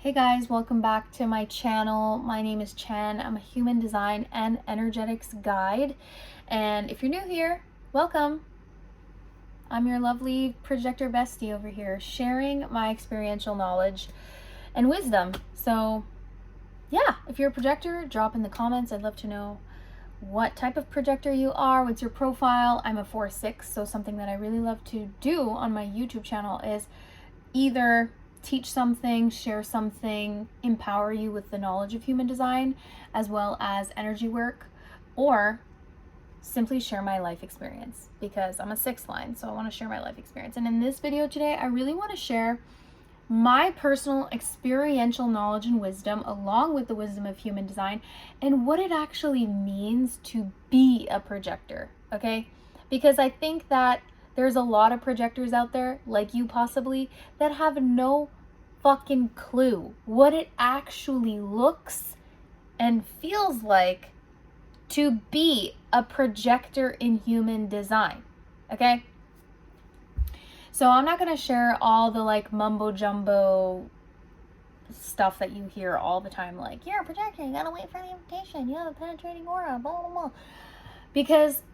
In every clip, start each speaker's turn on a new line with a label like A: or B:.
A: Hey guys, welcome back to my channel. My name is Chen. I'm a human design and energetics guide. And if you're new here, welcome. I'm your lovely projector bestie over here, sharing my experiential knowledge and wisdom. So yeah, if you're a projector, drop in the comments. I'd love to know what type of projector you are, what's your profile. I'm a 4/6, so something that I really love to do on my YouTube channel is either teach something, share something, empower you with the knowledge of human design, as well as energy work, or simply share my life experience, because I'm a 6th line, so I want to share my life experience. And in this video today, I really want to share my personal experiential knowledge and wisdom, along with the wisdom of human design, and what it actually means to be a projector, okay? Because I think that there's a lot of projectors out there, like you possibly, that have no fucking clue what it actually looks and feels like to be a projector in human design, okay? So I'm not going to share all the like mumbo jumbo stuff that you hear all the time, like, you're a projector, you gotta wait for the invitation, you have a penetrating aura, blah, blah, blah. Because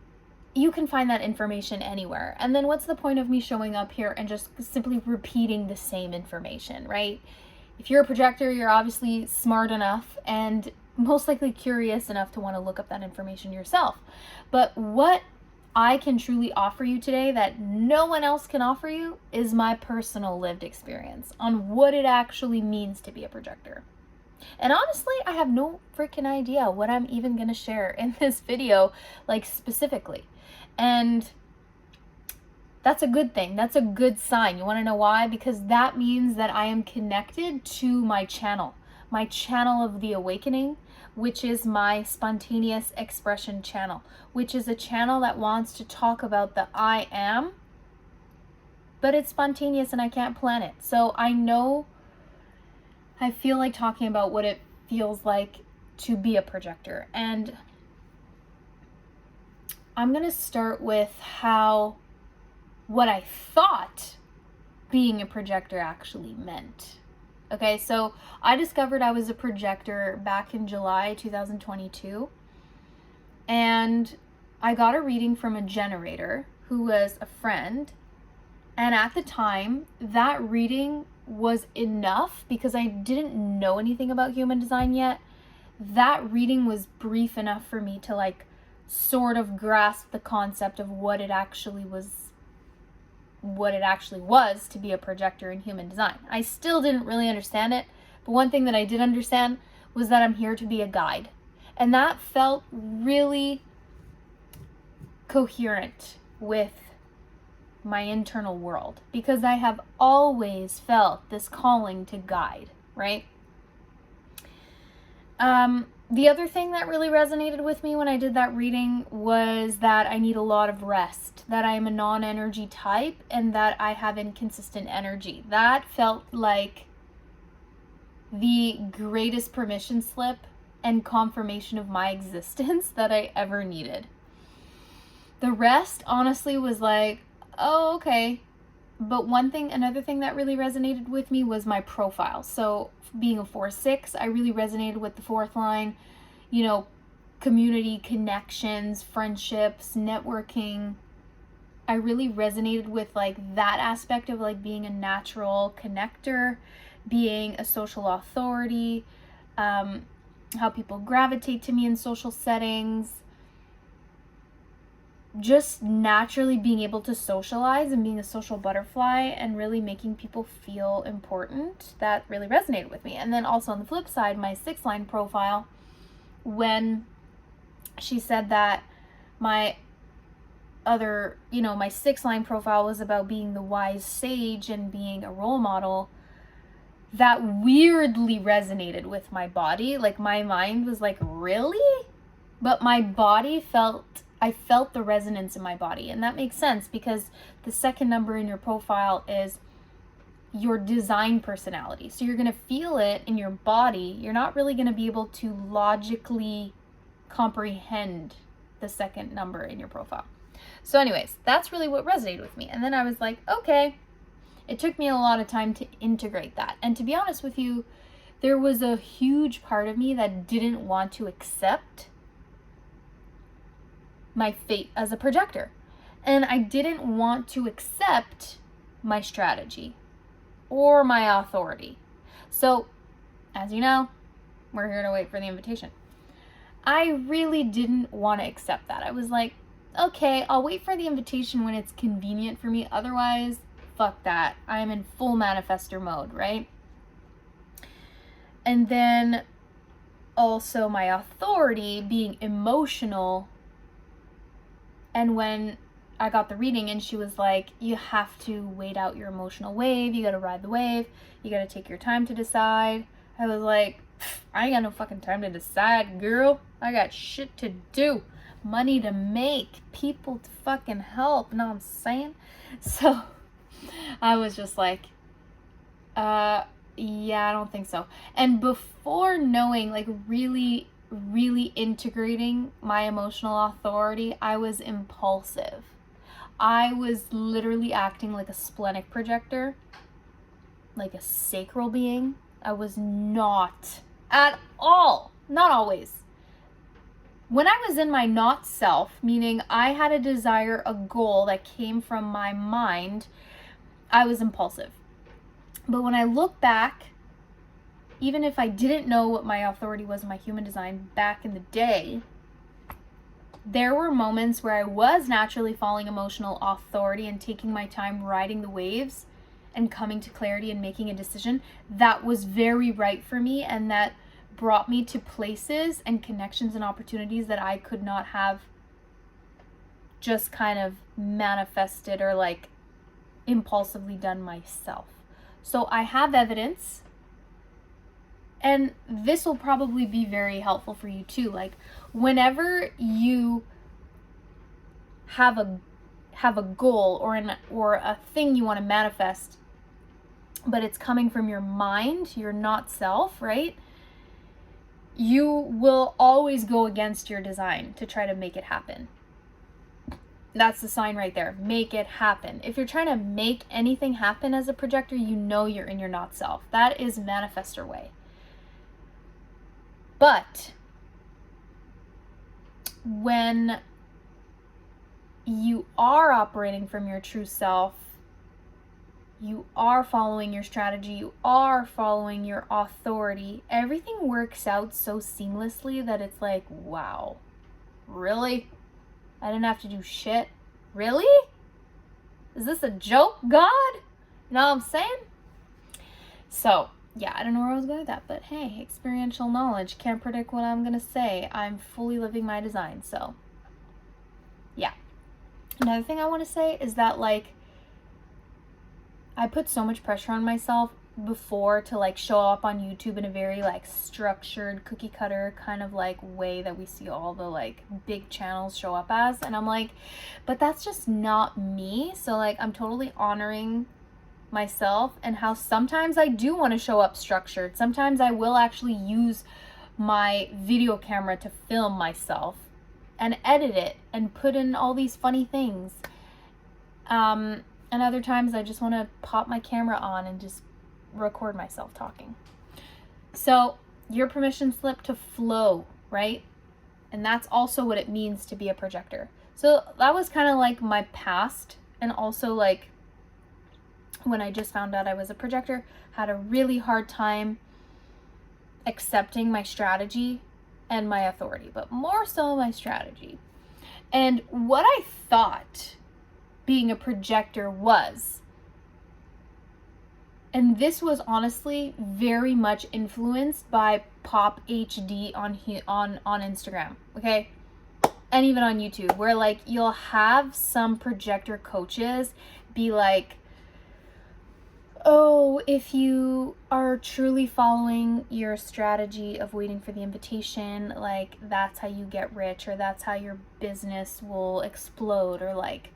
A: you can find that information anywhere. And then what's the point of me showing up here and just simply repeating the same information, right? If you're a projector, you're obviously smart enough and most likely curious enough to want to look up that information yourself. But what I can truly offer you today that no one else can offer you is my personal lived experience on what it actually means to be a projector. And honestly, I have no freaking idea what I'm even going to share in this video, like specifically. And that's a good thing. That's a good sign. You want to know why? Because that means that I am connected to my channel of the awakening, which is my spontaneous expression channel, which is a channel that wants to talk about the I am, but it's spontaneous and I can't plan it. So I feel like talking about what it feels like to be a projector. And I'm going to start with what I thought being a projector actually meant. Okay, so I discovered I was a projector back in July 2022. And I got a reading from a generator who was a friend. And at the time, that reading was enough because I didn't know anything about human design yet. That reading was brief enough for me to like sort of grasp the concept of what it actually was to be a projector in human design. I still didn't really understand it, but one thing that I did understand was that I'm here to be a guide. And that felt really coherent with my internal world, because I have always felt this calling to guide, right? The other thing that really resonated with me when I did that reading was that I need a lot of rest, that I am a non-energy type, and that I have inconsistent energy. That felt like the greatest permission slip and confirmation of my existence that I ever needed. The rest honestly was like, oh, okay. But another thing that really resonated with me was my profile. So being a 4/6, I really resonated with the 4th line, community connections, friendships, networking. I really resonated with like that aspect of like being a natural connector, being a social authority, how people gravitate to me in social settings, just naturally being able to socialize and being a social butterfly and really making people feel important. That really resonated with me. And then also on the flip side, my 6th line profile, when she said that my 6th line profile was about being the wise sage and being a role model, that weirdly resonated with my body. Like my mind was like, really? But my body I felt the resonance in my body. And that makes sense because the 2nd number in your profile is your design personality. So you're going to feel it in your body. You're not really going to be able to logically comprehend the 2nd number in your profile. So anyways, that's really what resonated with me. And then I was like, okay. It took me a lot of time to integrate that. And to be honest with you, there was a huge part of me that didn't want to accept my fate as a projector. And I didn't want to accept my strategy or my authority. So, as you know, we're here to wait for the invitation. I really didn't want to accept that. I was like, okay, I'll wait for the invitation when it's convenient for me. Otherwise, fuck that. I'm in full manifestor mode, right? And then also my authority being emotional. And when I got the reading and she was like, you have to wait out your emotional wave. You got to ride the wave. You got to take your time to decide. I was like, I ain't got no fucking time to decide, girl. I got shit to do. Money to make. People to fucking help. You know what I'm saying? So I was just like, yeah, I don't think so. And before knowing, like really integrating my emotional authority, I was impulsive. I was literally acting like a splenic projector, like a sacral being. I was not at all, not always. When I was in my not self, meaning I had a desire, a goal that came from my mind, I was impulsive. But when I look back, even if I didn't know what my authority was in my human design back in the day, there were moments where I was naturally following emotional authority and taking my time riding the waves and coming to clarity and making a decision that was very right for me, and that brought me to places and connections and opportunities that I could not have just kind of manifested or like impulsively done myself. So I have evidence, and this will probably be very helpful for you too. Like whenever you have a goal or a thing you want to manifest, but it's coming from your mind, your not self, right? You will always go against your design to try to make it happen. That's the sign right there. Make it happen. If you're trying to make anything happen as a projector, you know you're in your not self. That is manifestor way. But when you are operating from your true self, you are following your strategy, you are following your authority, everything works out so seamlessly that it's like, wow, really? I didn't have to do shit? Really? Is this a joke, God? You know what I'm saying? So, yeah, I don't know where I was going with that, but hey, experiential knowledge. Can't predict what I'm going to say. I'm fully living my design, so yeah. Another thing I want to say is that, like, I put so much pressure on myself before to like show up on YouTube in a very like structured cookie cutter kind of like way that we see all the like big channels show up as, and I'm like, but that's just not me. So like I'm totally honoring myself and how sometimes I do want to show up structured. Sometimes I will actually use my video camera to film myself and edit it and put in all these funny things. And other times I just want to pop my camera on and just record myself talking. So your permission slip to flow, right? And that's also what it means to be a projector. So that was kind of like my past, and also like when I just found out I was a projector, had a really hard time accepting my strategy and my authority, but more so my strategy. And what I thought being a projector was, and this was honestly very much influenced by Pop HD on Instagram, okay? And even on YouTube, where like you'll have some projector coaches be like, oh, if you are truly following your strategy of waiting for the invitation, like that's how you get rich, or that's how your business will explode, or like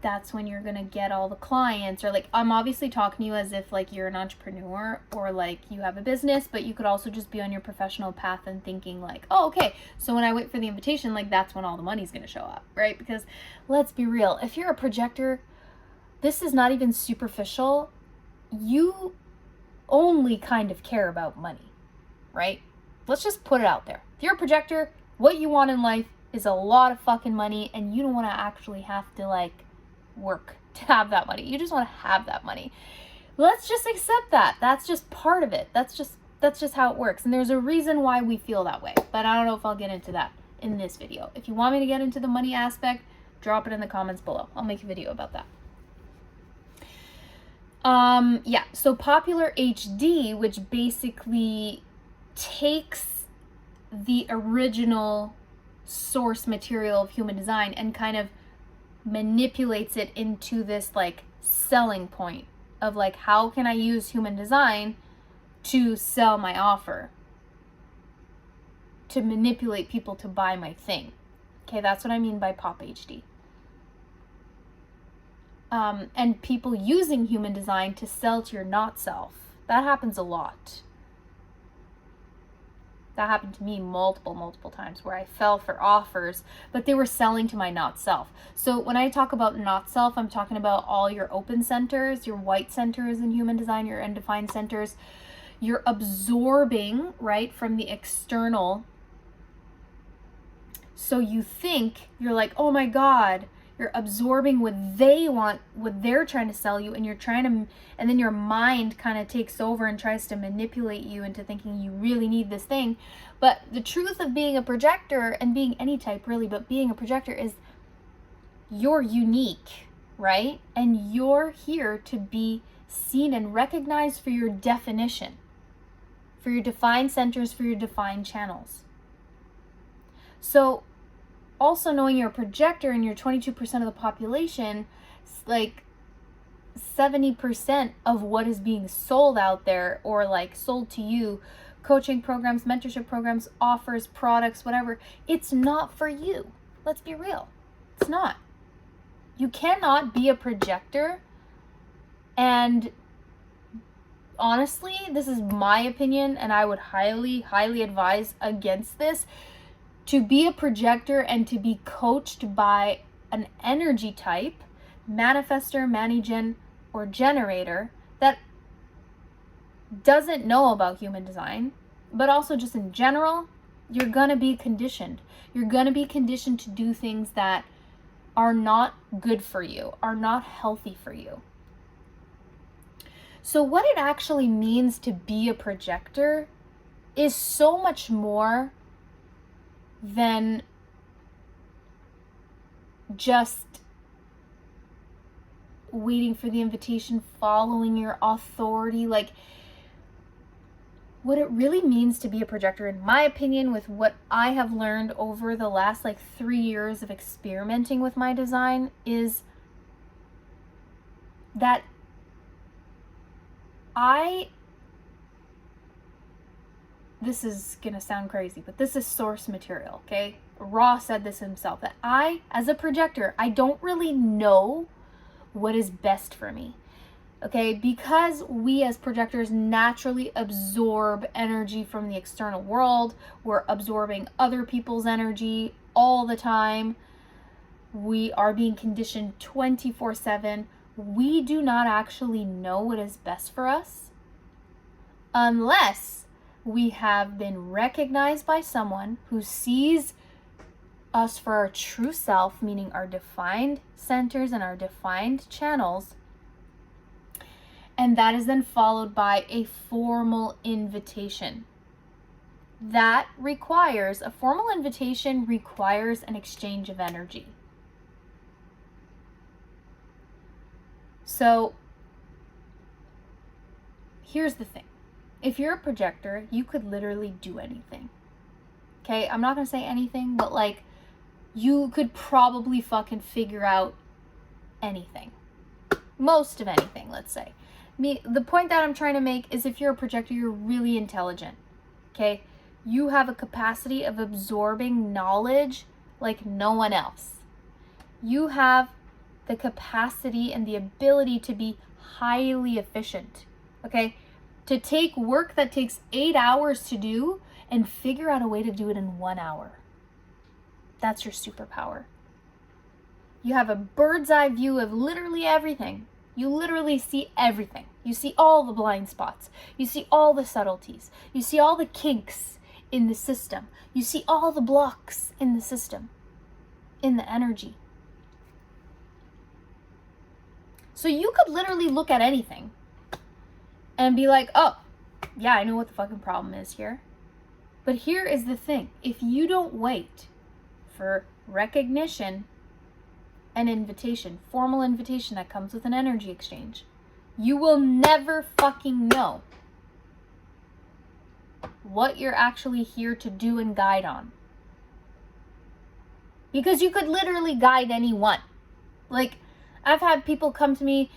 A: that's when you're gonna get all the clients, or like I'm obviously talking to you as if like you're an entrepreneur or like you have a business, but you could also just be on your professional path and thinking like, oh, okay, so when I wait for the invitation, like that's when all the money's gonna show up, right? Because let's be real, if you're a projector, this is not even superficial. You only kind of care about money, right? Let's just put it out there. If you're a projector, what you want in life is a lot of fucking money, and you don't want to actually have to like work to have that money. You just want to have that money. Let's just accept that. That's just part of it. That's just how it works. And there's a reason why we feel that way. But I don't know if I'll get into that in this video. If you want me to get into the money aspect, drop it in the comments below. I'll make a video about that. Yeah, so Popular HD, which basically takes the original source material of human design and kind of manipulates it into this like selling point of like, how can I use human design to sell my offer, to manipulate people to buy my thing. Okay, that's what I mean by Pop HD. And people using human design to sell to your not self. That happens a lot. That happened to me multiple times where I fell for offers, but they were selling to my not self. So when I talk about not self, I'm talking about all your open centers, your white centers in human design, your undefined centers. You're absorbing, right, from the external. So you think, you're like, oh my God, you're absorbing what they want, what they're trying to sell you, and you're trying to, and then your mind kind of takes over and tries to manipulate you into thinking you really need this thing. But the truth of being a projector, and being any type really, but being a projector, is you're unique, right? And you're here to be seen and recognized for your definition, for your defined centers, for your defined channels. So also knowing you're a projector and you're 22% of the population, like 70% of what is being sold out there, or like sold to you, coaching programs, mentorship programs, offers, products, whatever, it's not for you. Let's be real. It's not. You cannot be a projector, and honestly, this is my opinion, and I would highly advise against this. To be a projector and to be coached by an energy type, manifestor, manigen, or generator that doesn't know about human design, but also just in general, you're gonna be conditioned. You're gonna be conditioned to do things that are not good for you, are not healthy for you. So what it actually means to be a projector is so much more than just waiting for the invitation, following your authority. Like, what it really means to be a projector, in my opinion, with what I have learned over the last like 3 years of experimenting with my design, is that this is gonna sound crazy, but this is source material, okay? Ra said this himself, that I, as a projector, I don't really know what is best for me, okay? Because we as projectors naturally absorb energy from the external world. We're absorbing other people's energy all the time. We are being conditioned 24/7. We do not actually know what is best for us unless we have been recognized by someone who sees us for our true self, meaning our defined centers and our defined channels. And that is then followed by a formal invitation. That requires, a formal invitation requires an exchange of energy. So here's the thing. If you're a projector, you could literally do anything. Okay, I'm not gonna say anything, but like, you could probably fucking figure out anything. Most of anything, let's say. The point that I'm trying to make is, if you're a projector, you're really intelligent. Okay? You have a capacity of absorbing knowledge like no one else. You have the capacity and the ability to be highly efficient. Okay? To take work that takes 8 hours to do and figure out a way to do it in 1 hour. That's your superpower. You have a bird's eye view of literally everything. You literally see everything. You see all the blind spots. You see all the subtleties. You see all the kinks in the system. You see all the blocks in the system, in the energy. So you could literally look at anything and be like, oh, yeah, I know what the fucking problem is here. But here is the thing. If you don't wait for recognition and invitation, formal invitation that comes with an energy exchange, you will never fucking know what you're actually here to do and guide on. Because you could literally guide anyone. Like, I've had people come to me,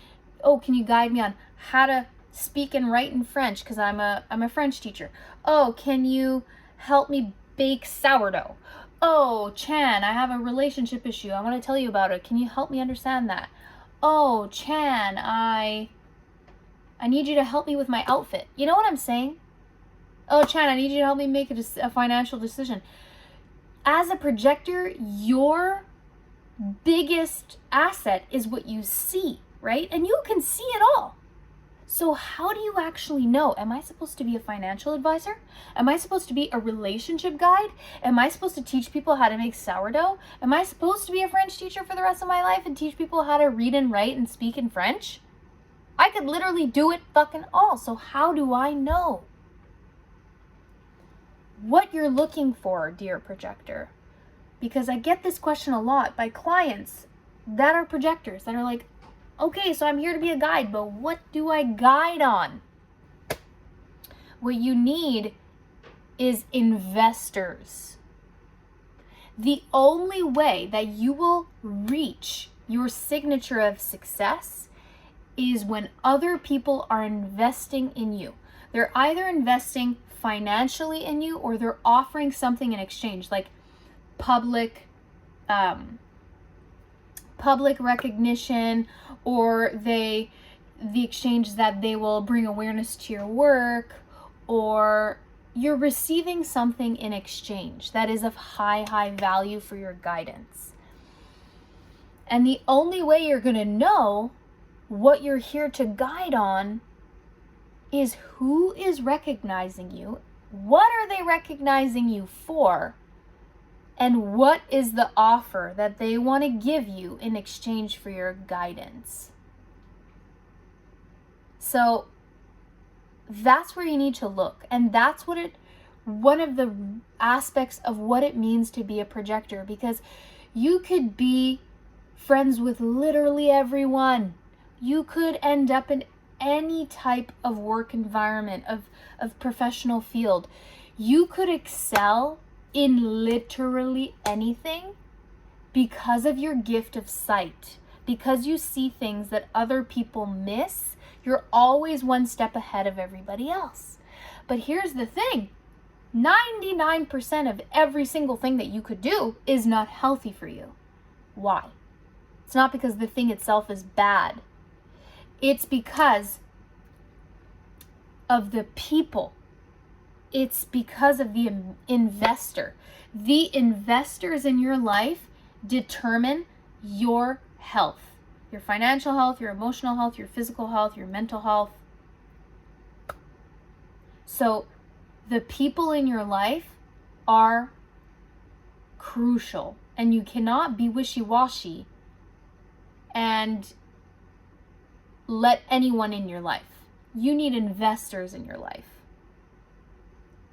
A: oh, can you guide me on how to speak and write in French? Because I'm a French teacher. Oh, can you help me bake sourdough? Oh, Chan, I have a relationship issue. I want to tell you about it. Can you help me understand that? Oh, Chan, I need you to help me with my outfit. You know what I'm saying? Oh, Chan, I need you to help me make a financial decision. As a projector, your biggest asset is what you see, right? And you can see it all. So how do you actually know? Am I supposed to be a financial advisor? Am I supposed to be a relationship guide? Am I supposed to teach people how to make sourdough? Am I supposed to be a French teacher for the rest of my life and teach people how to read and write and speak in French? I could literally do it fucking all. So how do I know what you're looking for, dear projector? Because I get this question a lot by clients that are projectors that are like, okay, so I'm here to be a guide, but what do I guide on? What you need is investors. The only way that you will reach your signature of success is when other people are investing in you. They're either investing financially in you or they're offering something in exchange, like public recognition, or the exchange that they will bring awareness to your work, or you're receiving something in exchange that is of high value for your guidance. And the only way you're going to know what you're here to guide on is who is recognizing you, what are they recognizing you for, and what is the offer that they want to give you in exchange for your guidance. So that's where you need to look. And that's one of the aspects of what it means to be a projector, because you could be friends with literally everyone. You could end up in any type of work environment, of professional field. You could excel in literally anything because of your gift of sight. Because you see things that other people miss, you're always one step ahead of everybody else. But here's the thing, 99% of every single thing that you could do is not healthy for you. Why? It's not because the thing itself is bad. It's because of the people. It's because of the investor. The investors in your life determine your health, your financial health, your emotional health, your physical health, your mental health. So the people in your life are crucial, and you cannot be wishy-washy and let anyone in your life. You need investors in your life.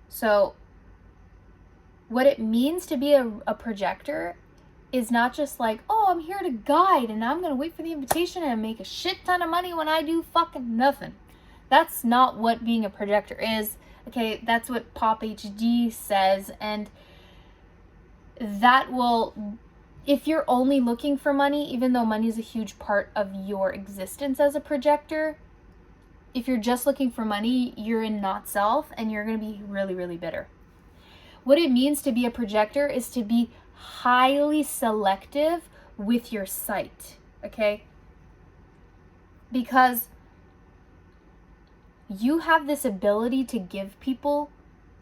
A: So what it means to be a projector is not just like, oh, I'm here to guide and I'm going to wait for the invitation and make a shit ton of money when I do fucking nothing. That's not what being a projector is. Okay, that's what Pop HD says. And that will, if you're only looking for money, even though money is a huge part of your existence as a projector, if you're just looking for money, you're in not self and you're going to be really bitter. What it means to be a projector is to be highly selective with your sight, okay? Because you have this ability to give people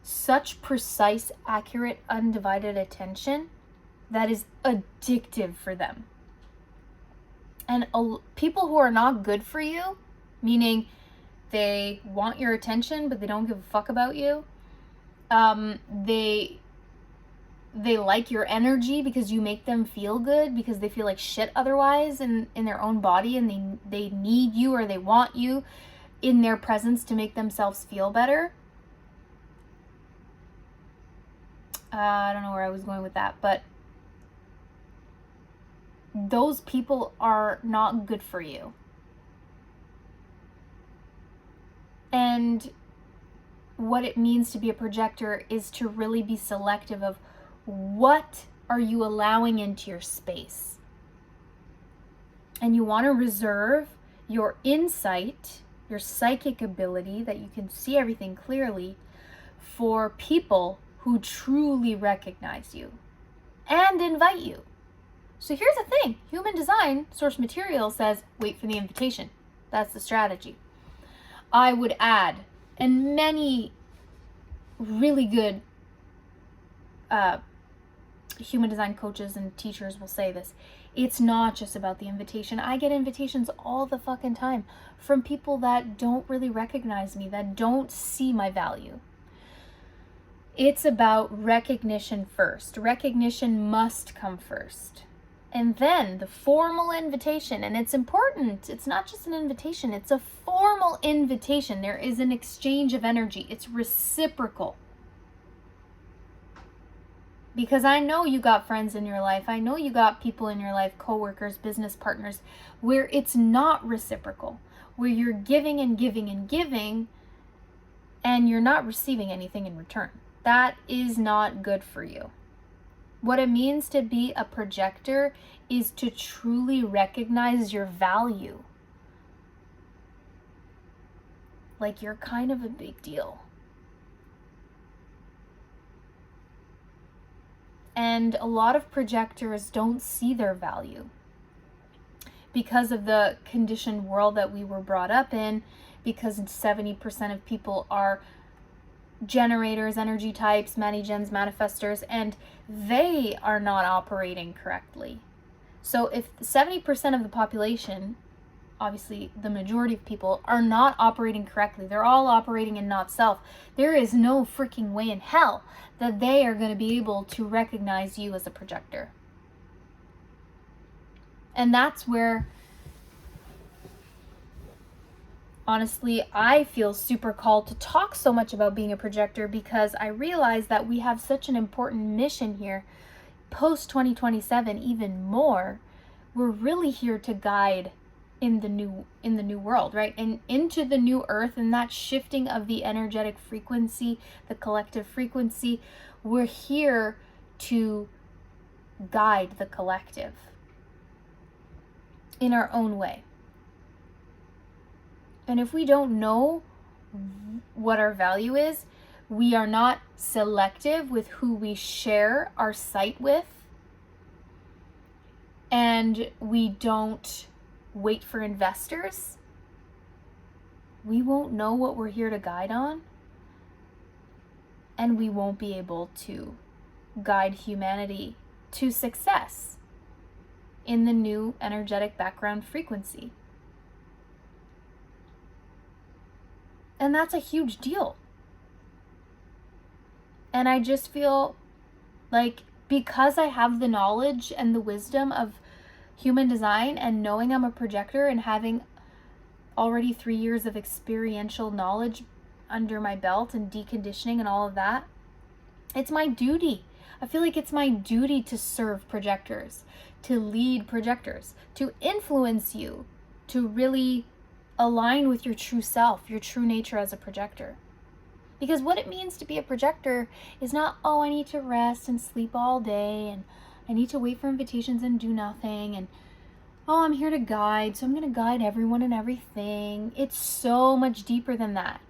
A: such precise, accurate, undivided attention that is addictive for them. And people who are not good for you, meaning They want your attention, but they don't give a fuck about you. They like your energy because you make them feel good, because they feel like shit otherwise in their own body, and they need you, or they want you in their presence to make themselves feel better. I don't know where I was going with that, but those people are not good for you. And what it means to be a projector is to really be selective of what are you allowing into your space. And you want to reserve your insight, your psychic ability, that you can see everything clearly, for people who truly recognize you and invite you. So here's the thing. Human design source material says, wait for the invitation. That's the strategy. I would add, and many really good human design coaches and teachers will say this, it's not just about the invitation. I get invitations all the fucking time from people that don't really recognize me, that don't see my value. It's about recognition first. Recognition must come first. And then the formal invitation, and it's important. It's not just an invitation, it's a formal invitation. There is an exchange of energy. It's reciprocal. Because I know you got friends in your life. I know you got people in your life, coworkers, business partners, where it's not reciprocal, where you're giving and giving and giving, and you're not receiving anything in return. That is not good for you. What it means to be a projector is to truly recognize your value. Like you're kind of a big deal. And a lot of projectors don't see their value because of the conditioned world that we were brought up in, because 70% of people are generators, energy types, manigens, manifestors, and they are not operating correctly. So if 70% of the population, obviously the majority of people, are not operating correctly, they're all operating in not self, there is no freaking way in hell that they are going to be able to recognize you as a projector. And that's where, honestly, I feel super called to talk so much about being a projector, because I realize that we have such an important mission here. Post 2027, even more, we're really here to guide in the new world, right? And into the new earth, and that shifting of the energetic frequency, the collective frequency. We're here to guide the collective in our own way. And if we don't know what our value is, we are not selective with who we share our site with, and we don't wait for investors, we won't know what we're here to guide on, and we won't be able to guide humanity to success in the new energetic background frequency. And that's a huge deal. And I just feel like, because I have the knowledge and the wisdom of human design, and knowing I'm a projector, and having already 3 years of experiential knowledge under my belt, and deconditioning and all of that, it's my duty. I feel like it's my duty to serve projectors, to lead projectors, to influence you, to really align with your true self, your true nature as a projector. Because what it means to be a projector is not, oh, I need to rest and sleep all day, and I need to wait for invitations and do nothing, and oh, I'm here to guide, so I'm going to guide everyone and everything. It's so much deeper than that.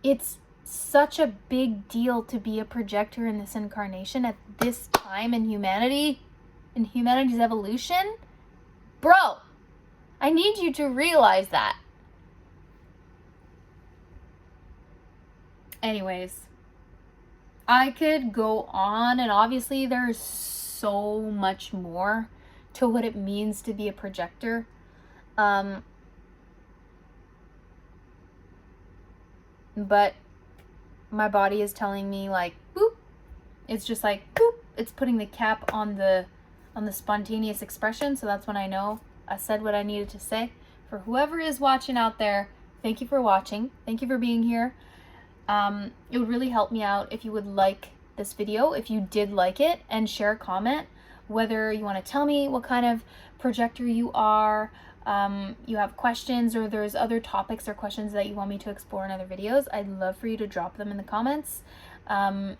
A: It's such a big deal to be a projector in this incarnation at this time in humanity, in humanity's evolution. Bro, I need you to realize that. Anyways, I could go on, and obviously there's so much more to what it means to be a projector. But my body is telling me like, boop. It's just like, boop. It's putting the cap on the spontaneous expression. So that's when I know I said what I needed to say. For whoever is watching out there, thank you for watching. Thank you for being here. It would really help me out if you would like this video, if you did like it, and share a comment, whether you want to tell me what kind of projector you are, you have questions, or there's other topics or questions that you want me to explore in other videos. I'd love for you to drop them in the comments. And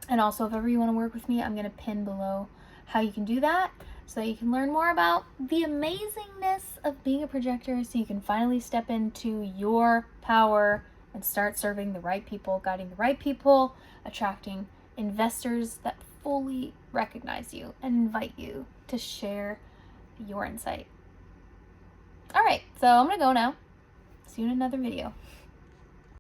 A: also, if ever you want to work with me, I'm going to pin below how you can do that so that you can learn more about the amazingness of being a projector, so you can finally step into your power and start serving the right people, guiding the right people, attracting investors that fully recognize you and invite you to share your insight. All right, so I'm gonna go now. See you in another video.